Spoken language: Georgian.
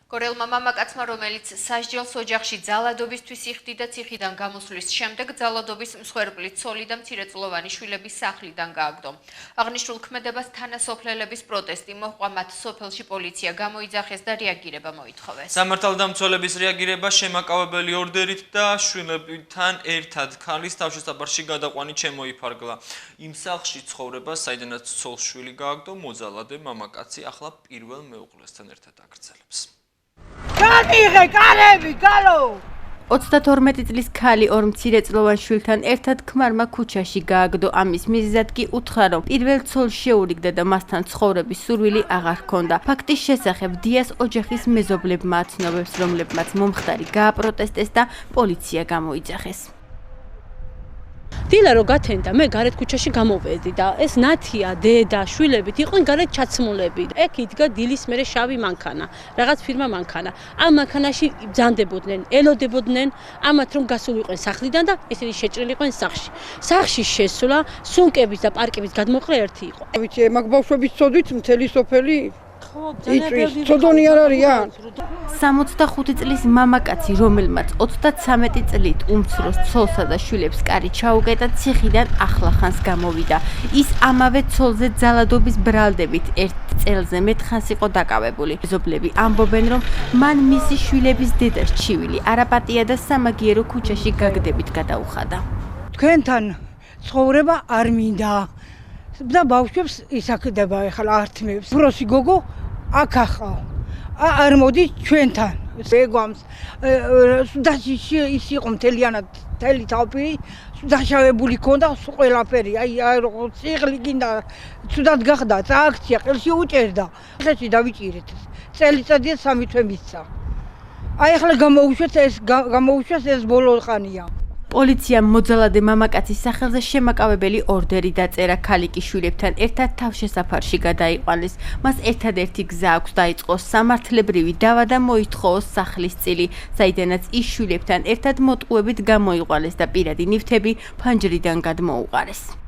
გორელმა მამაკაცმა, რომელიც სასჯელს ოჯახში ძალადობისთვის იხდიდა, ციხიდან გამოსვლის შემდეგ ძალადობის მსხვერპლი ცოლი და მცირეწლოვანი შვილების სახლიდან გააგდო. აღნიშნულ ქმედებას თანასოფლელების პროტესტი მოჰყვა, მათ სოფელში პოლიცია გამოიძახეს და რეაგირება მოითხოვეს. სამართალდამცველების რეაგირება შემაკავებელი ორდერით და შვილებთან ერთად ქალის თავშესაფარში გადაყვანით შემოიფარგლა. იმ სახლში ცხოვრება, საიდანაც ცოლ-შვილი გააგდო, მოძალადე მამაკაცი ახლა პირველ მეუღლესთან ერთად აგრძელებს. 32 წლის ქალი ორ მცირეწლოვან შვილთან ერთად ქმარმა ქუჩაში გააგდო. ამის მიზეზად კი უთხრა, რომ პირველ ცოლს შეურიგდა და მასთან ცხოვრების სურვილი აღარ ჰქონდა. ფაქტის შესახებ დიას ოჯახის მეზობლებმა აცნობებს, რომლებმაც მომხდარი გააპროტესტეს და პოლიცია გამოიძახეს. დილა რო გათენდა, მე გარეთ ქუჩაში გამოვედი და ეს ნათია, დედა, შვილებით იყვნენ გარეთ ჩაცმულები. ეგ იდგა დილის მერე შავი მანქანა, რაღაც ფირმა მანქანა. ამ მანქანაში ბრძანდებოდნენ, ელოდებოდნენ, ამათ რომ გასულიყვნენ სახლიდან და ესენი შეჭრილიყვნენ სახლში. სახლში შესვლა, სუნკების და პარკების გადმოყრა ერთი იყო. ვიცი, მაგ ბავშვების წოდვით მთელი სოფელი ცოდონი არ არიან. 65 წლის მამაკაცი, რომელმაც 33 წლით უმცროს ცოლსა და შვილებს კარი ჩაუკეტა, ციხიდან ახლახანს გამოვიდა. ის ამავე ცოლზე ძალადობის ბრალდებით ერთ წელზე მეტხანს იყო დაკავებული. მეზობლები ამბობენ, რომ მან მისი შვილების დედა რჩივილი არაპატია და სამაგიერო ქუჩაში გაგდებით გადაუხადა. თქვენთან ცხოვრება არ მინდა და ბავშვებს ისაკდება ახლა ართმევს. პროსი გოგო აქ ახავ. არ მოდი ჩვენთან. ეგვამს სუდაში ის იყო მთლიანად მთელი თავი დაშავებული ქონდა ყველაფერი. აი როგორ ციხლი გინდა ცუდად გახდა, აქცია ყელში უჭერდა. ხეში დავიჭირეთ. წელიწადია 3 თვე მისცა. აი ახლა გამოუშვეს ეს ბოლო ხანია. პოლიციამ მოძალადე მამაკაცის სახელზე შემაკავებელი ორდერი დაწერა. ქალი კი შვილებთან ერთად თავშესაფარში გადაიყვანეს. მას ერთადერთი გზა აქვს დაიწყოს სამართლებრივი დავა და მოითხოვოს სახლის წილი, საიდანაც ის შვილებთან ერთად მოტყუებით გამოიყვანეს და პირადი ნივთები ფანჯრიდან გადმოუყარეს.